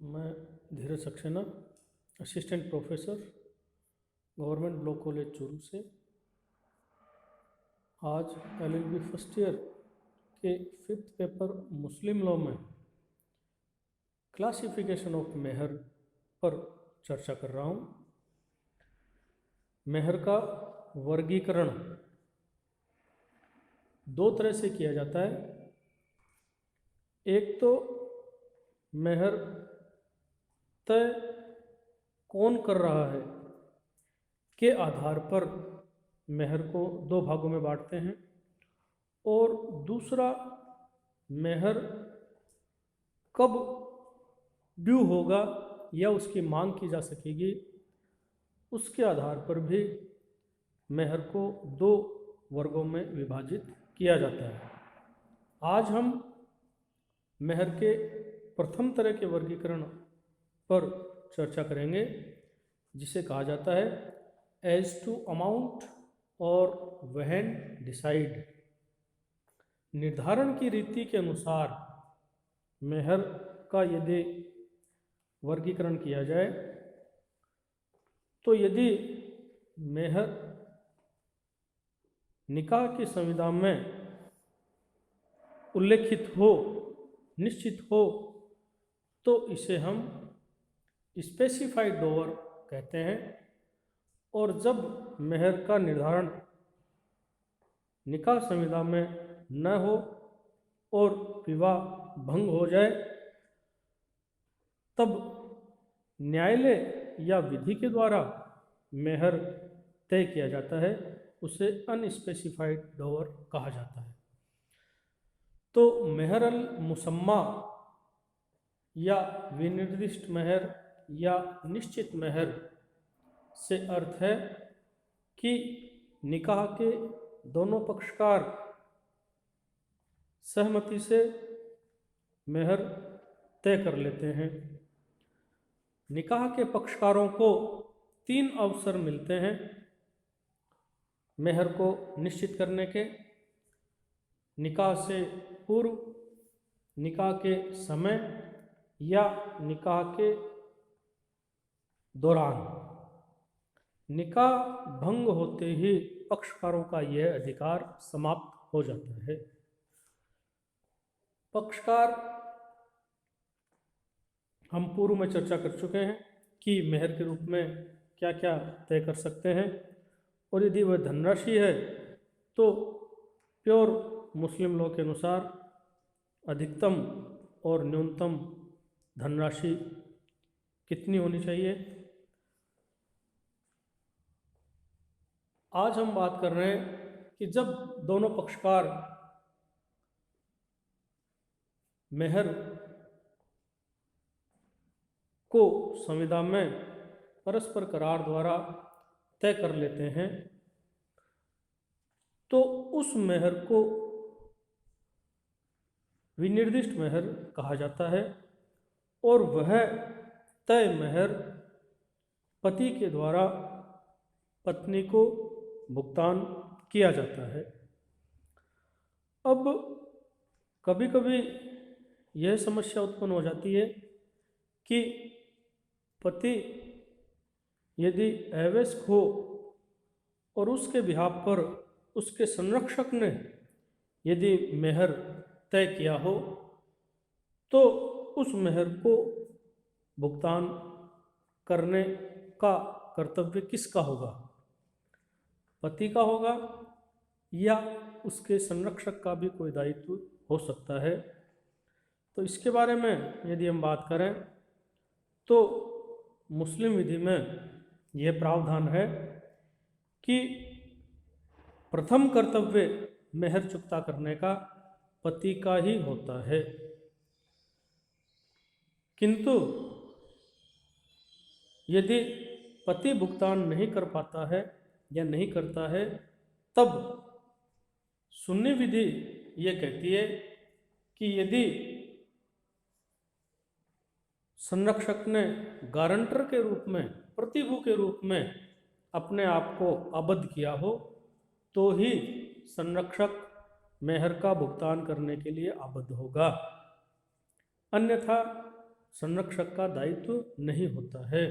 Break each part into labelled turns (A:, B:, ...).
A: मैं Dheeraj Saxena, assistant professor, government block college Churu से। आज LLB फर्स्ट ईयर के 5th पेपर मुस्लिम लॉ में क्लासिफिकेशन ऑफ मेहर पर चर्चा कर रहा हूँ। मेहर का वर्गीकरण दो तरह से किया जाता है। एक तो मेहर तय कौन कर रहा है के आधार पर मेहर को दो भागों में बांटते हैं, और दूसरा मेहर कब ड्यू होगा या उसकी मांग की जा सकेगी, उसके आधार पर भी मेहर को दो वर्गों में विभाजित किया जाता है। आज हम मेहर के प्रथम तरह के वर्गीकरण पर चर्चा करेंगे, जिसे कहा जाता है एज टू अमाउंट और व्हेन डिसाइड। निर्धारण की रीति के अनुसार मेहर का यदि वर्गीकरण किया जाए तो यदि मेहर निकाह की संविधान में उल्लेखित हो, निश्चित हो, तो इसे हम स्पेसिफाइड डोवर कहते हैं। और जब मेहर का निर्धारण निकाह संविधान में न हो और विवाह भंग हो जाए, तब न्यायालय या विधि के द्वारा मेहर तय किया जाता है, उसे अनस्पेसिफाइड डोवर कहा जाता है। तो मेहर अल मुसम्मा या विनिर्दिष्ट मेहर या निश्चित मेहर से अर्थ है कि निकाह के दोनों पक्षकार सहमति से मेहर तय कर लेते हैं। निकाह के पक्षकारों को 3 अवसर मिलते हैं मेहर को निश्चित करने के: निकाह से पूर्व, निकाह के समय या निकाह के दौरान। निकाह भंग होते ही पक्षकारों का यह अधिकार समाप्त हो जाता है। पक्षकार हम पूर्व में चर्चा कर चुके हैं कि मेहर के रूप में क्या क्या तय कर सकते हैं, और यदि वह धनराशि है तो प्योर मुस्लिम लॉ के अनुसार अधिकतम और न्यूनतम धनराशि कितनी होनी चाहिए। आज हम बात कर रहे हैं कि जब दोनों पक्षकार मेहर को संविधान में परस्पर करार द्वारा तय कर लेते हैं, तो उस मेहर को विनिर्दिष्ट मेहर कहा जाता है, और वह तय मेहर पति के द्वारा पत्नी को भुगतान किया जाता है। अब कभी कभी यह समस्या उत्पन्न हो जाती है कि पति यदि अवयस्क हो और उसके बिहाफ पर उसके संरक्षक ने यदि मेहर तय किया हो, तो उस मेहर को भुगतान करने का कर्तव्य किसका होगा? पति का होगा, या उसके संरक्षक का भी कोई दायित्व हो सकता है। तो इसके बारे में यदि हम बात करें तो मुस्लिम विधि में यह प्रावधान है कि प्रथम कर्तव्य मेहर चुकता करने का पति का ही होता है, किंतु यदि पति भुगतान नहीं कर पाता है या नहीं करता है, तब सुन्नी विधि ये कहती है कि यदि संरक्षक ने गारंटर के रूप में, प्रतिभू के रूप में अपने आप को आबद्ध किया हो, तो ही संरक्षक मेहर का भुगतान करने के लिए आबद्ध होगा। अन्यथा संरक्षक का दायित्व नहीं होता है।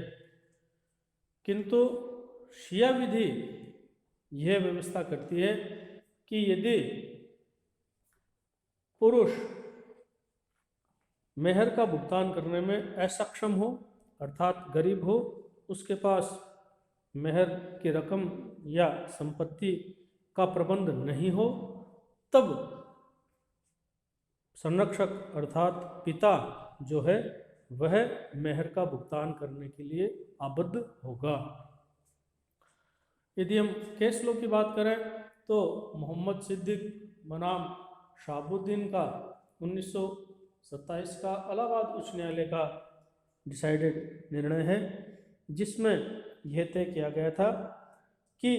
A: किंतु शिया विधि यह व्यवस्था करती है कि यदि पुरुष मेहर का भुगतान करने में असक्षम हो, अर्थात गरीब हो, उसके पास मेहर की रकम या संपत्ति का प्रबंध नहीं हो, तब संरक्षक अर्थात पिता जो है वह मेहर का भुगतान करने के लिए आबद्ध होगा। यदि हम केस लॉ की बात करें तो मोहम्मद सिद्दीक बनाम शहाबुद्दीन का 1927 का इलाहाबाद उच्च न्यायालय का डिसाइडेड निर्णय है, जिसमें यह तय किया गया था कि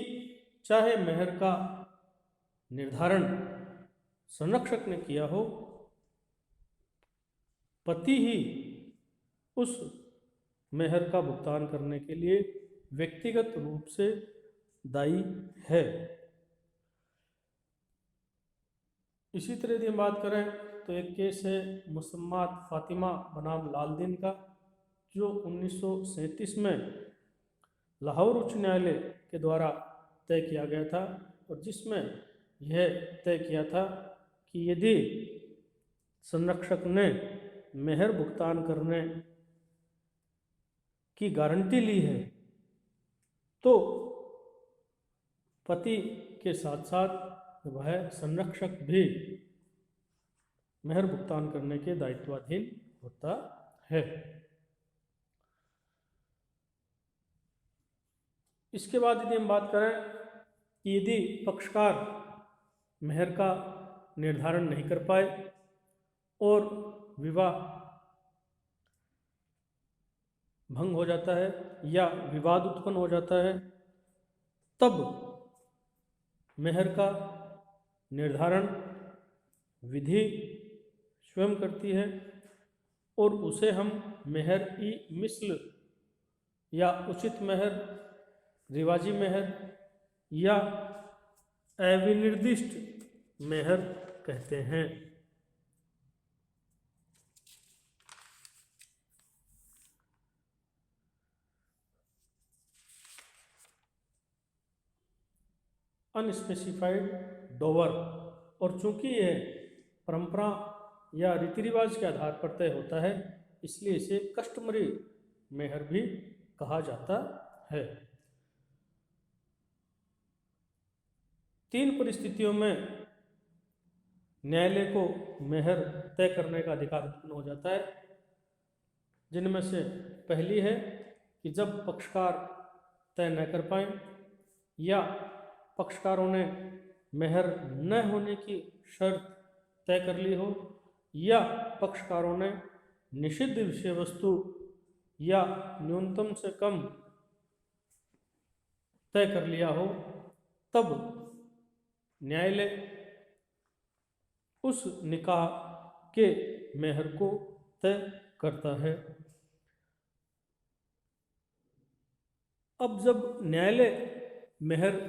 A: चाहे मेहर का निर्धारण संरक्षक ने किया हो, पति ही उस मेहर का भुगतान करने के लिए व्यक्तिगत रूप से दायी है। इसी तरह यदि हम बात करें तो एक केस है मुसम्मात फातिमा बनाम लालदीन का, जो 1937 में लाहौर उच्च न्यायालय के द्वारा तय किया गया था, और जिसमें यह तय किया था कि यदि संरक्षक ने मेहर भुगतान करने की गारंटी ली है तो पति के साथ साथ वह संरक्षक भी मेहर भुगतान करने के दायित्वाधीन होता है। इसके बाद यदि हम बात करें कि यदि पक्षकार मेहर का निर्धारण नहीं कर पाए और विवाह भंग हो जाता है या विवाद उत्पन्न हो जाता है, तब मेहर का निर्धारण विधि स्वयं करती है और उसे हम मेहर ई मिस्ल या उचित मेहर, रिवाजी मेहर या अविनिर्दिष्ट मेहर कहते हैं। अनस्पेसिफाइड डोवर, और चूंकि यह परंपरा या रीति रिवाज के आधार पर तय होता है, इसलिए इसे कस्टमरी मेहर भी कहा जाता है। 3 परिस्थितियों में न्यायालय को मेहर तय करने का अधिकार उत्पन्न हो जाता है, जिनमें से पहली है कि जब पक्षकार तय न कर पाए या पक्षकारों ने मेहर न होने की शर्त तय कर ली हो या पक्षकारों ने निषिद्ध विषय वस्तु या न्यूनतम से कम तय कर लिया हो, तब न्यायालय उस निकाह के मेहर को तय करता है। अब जब न्यायालय मेहर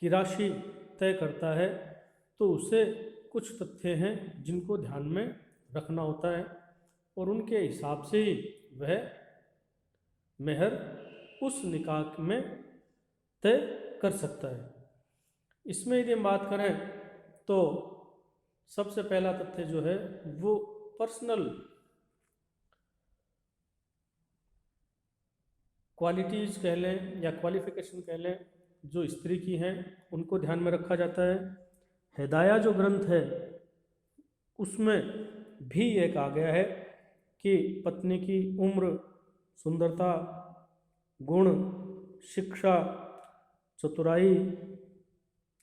A: की राशि तय करता है तो उसे कुछ तथ्य हैं जिनको ध्यान में रखना होता है और उनके हिसाब से ही वह मेहर उस निकाह में तय कर सकता है। इसमें यदि हम बात करें तो सबसे पहला तथ्य जो है वो पर्सनल क्वालिटीज कह लें या क्वालिफिकेशन कह लें जो स्त्री की हैं, उनको ध्यान में रखा जाता है। हिदाया जो ग्रंथ है उसमें भी ये कहा गया है कि पत्नी की उम्र, सुंदरता, गुण, शिक्षा, चतुराई,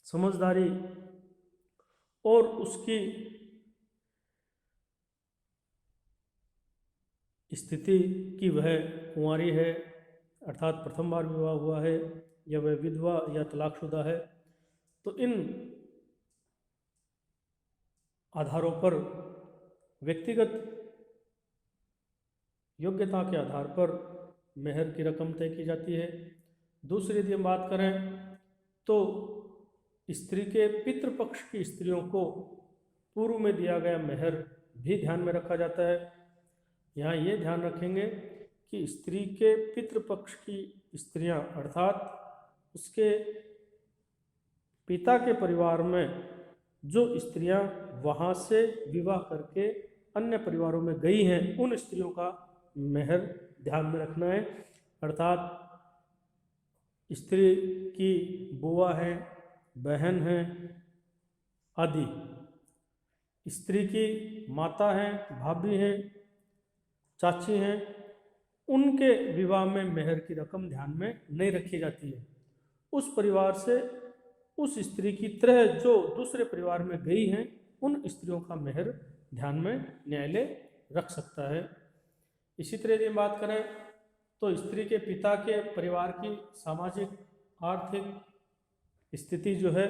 A: समझदारी और उसकी स्थिति कि वह कुंवारी है अर्थात प्रथम बार विवाह हुआ है या वह विधवा या तलाकशुदा है, तो इन आधारों पर व्यक्तिगत योग्यता के आधार पर मेहर की रकम तय की जाती है। दूसरी यदि हम बात करें तो स्त्री के पितृपक्ष की स्त्रियों को पूर्व में दिया गया मेहर भी ध्यान में रखा जाता है। यहाँ ये ध्यान रखेंगे कि स्त्री के पितृपक्ष की स्त्रियां अर्थात उसके पिता के परिवार में जो स्त्रियां वहाँ से विवाह करके अन्य परिवारों में गई हैं, उन स्त्रियों का मेहर ध्यान में रखना है। अर्थात स्त्री की बुआ है, बहन है आदि, स्त्री की माता है, भाभी है, चाची हैं, उनके विवाह में मेहर की रकम ध्यान में नहीं रखी जाती है। उस परिवार से उस स्त्री की तरह जो दूसरे परिवार में गई हैं, उन स्त्रियों का मेहर ध्यान में न्यायालय रख सकता है। इसी तरह यदि बात करें तो स्त्री के पिता के परिवार की सामाजिक आर्थिक स्थिति जो है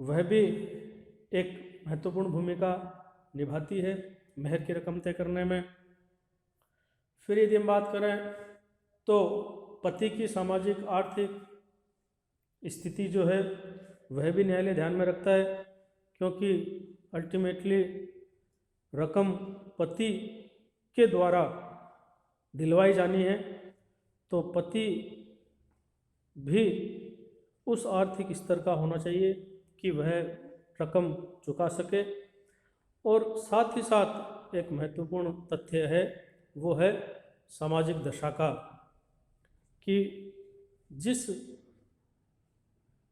A: वह भी एक महत्वपूर्ण भूमिका निभाती है मेहर की रकम तय करने में। फिर यदि हम बात करें तो पति की सामाजिक आर्थिक स्थिति जो है वह भी न्यायालय ध्यान में रखता है, क्योंकि अल्टीमेटली रकम पति के द्वारा दिलवाई जानी है, तो पति भी उस आर्थिक स्तर का होना चाहिए कि वह रकम चुका सके। और साथ ही साथ एक महत्वपूर्ण तथ्य है, वो है सामाजिक दशा का, कि जिस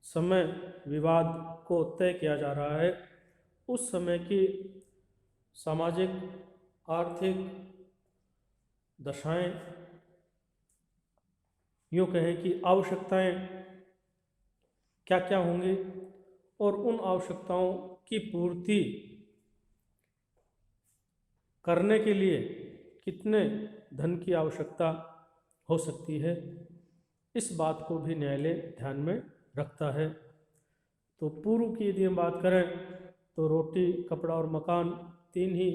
A: समय विवाद को तय किया जा रहा है उस समय की सामाजिक आर्थिक दशाएं, यूँ कहें कि आवश्यकताएं क्या क्या होंगी और उन आवश्यकताओं की पूर्ति करने के लिए कितने धन की आवश्यकता हो सकती है, इस बात को भी न्यायालय ध्यान में रखता है। तो पूर्व की यदि हम बात करें तो रोटी, कपड़ा और मकान, तीन ही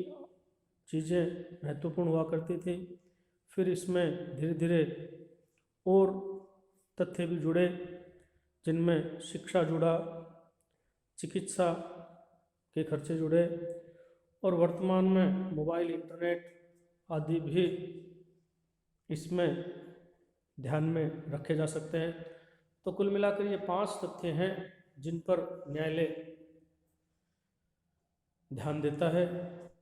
A: चीज़ें महत्वपूर्ण हुआ करती थी। फिर इसमें धीरे धीरे और तथ्य भी जुड़े, जिनमें शिक्षा जुड़ा, चिकित्सा के खर्चे जुड़े, और वर्तमान में मोबाइल, इंटरनेट आदि भी इसमें ध्यान में रखे जा सकते हैं। तो कुल मिलाकर ये 5 तथ्य हैं जिन पर न्यायालय ध्यान देता है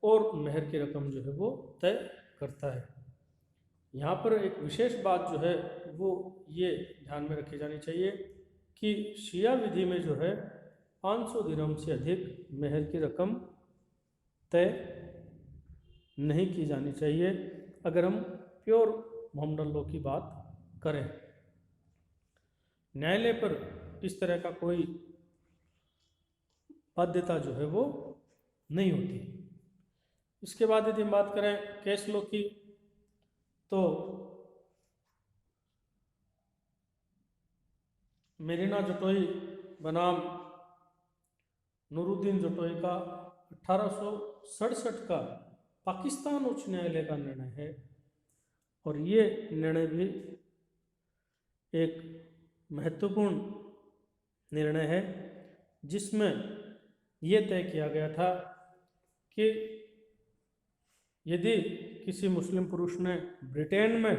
A: और मेहर की रकम जो है वो तय करता है। यहाँ पर एक विशेष बात जो है वो ये ध्यान में रखी जानी चाहिए कि शिया विधि में जो है 500 दिरहम से अधिक मेहर की रकम तय नहीं की जानी चाहिए, अगर हम प्योर मोहम्मदन लॉ की बात करें। न्यायालय पर इस तरह का कोई बाध्यता जो है वो नहीं होती। इसके बाद यदि हम बात करें केस लॉ की, तो मेरिना जटोई बनाम नूरुद्दीन जटोई का 1867 का पाकिस्तान उच्च न्यायालय का निर्णय है, और ये निर्णय भी एक महत्वपूर्ण निर्णय है, जिसमें यह तय किया गया था कि यदि किसी मुस्लिम पुरुष ने ब्रिटेन में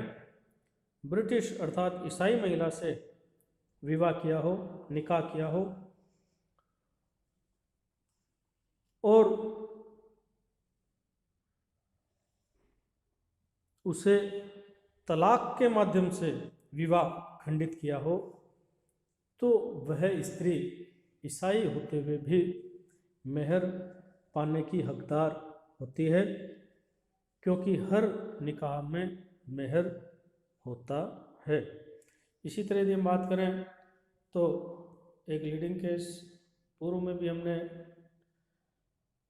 A: ब्रिटिश अर्थात ईसाई महिला से विवाह किया हो, निकाह किया हो, और उसे तलाक के माध्यम से विवाह खंडित किया हो, तो वह स्त्री ईसाई होते हुए भी मेहर पाने की हकदार होती है, क्योंकि हर निकाह में मेहर होता है। इसी तरह यदि हम बात करें तो एक लीडिंग केस पूर्व में भी हमने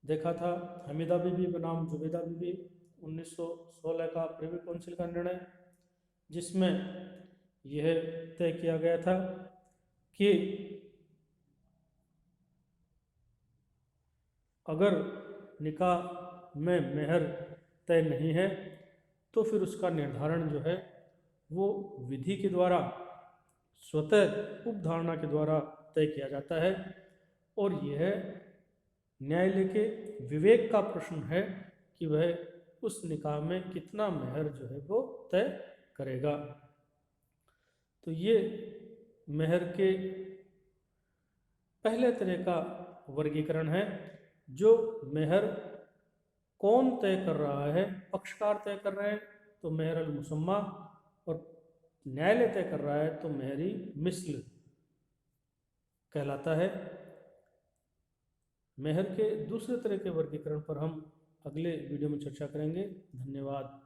A: देखा था, हमीदा बीबी बनाम जुबैदा बीबी, 1916 का प्रिवी काउंसिल का निर्णय, जिसमें यह तय किया गया था कि अगर निकाह में मेहर तय नहीं है तो फिर उसका निर्धारण जो है वो विधि के द्वारा, स्वतः उपधारणा के द्वारा तय किया जाता है, और यह न्यायालय के विवेक का प्रश्न है कि वह उस निकाह में कितना मेहर जो है वो तय करेगा। तो ये मेहर के पहले तरह का वर्गीकरण है। जो मेहर कौन तय कर रहा है, पक्षकार तय कर रहे हैं तो मेहर अल मुसम्मा, और न्यायालय तय कर रहा है तो मेहरी मिस्ल कहलाता है। मेहर के दूसरे तरह के वर्गीकरण पर हम अगले वीडियो में चर्चा करेंगे। धन्यवाद।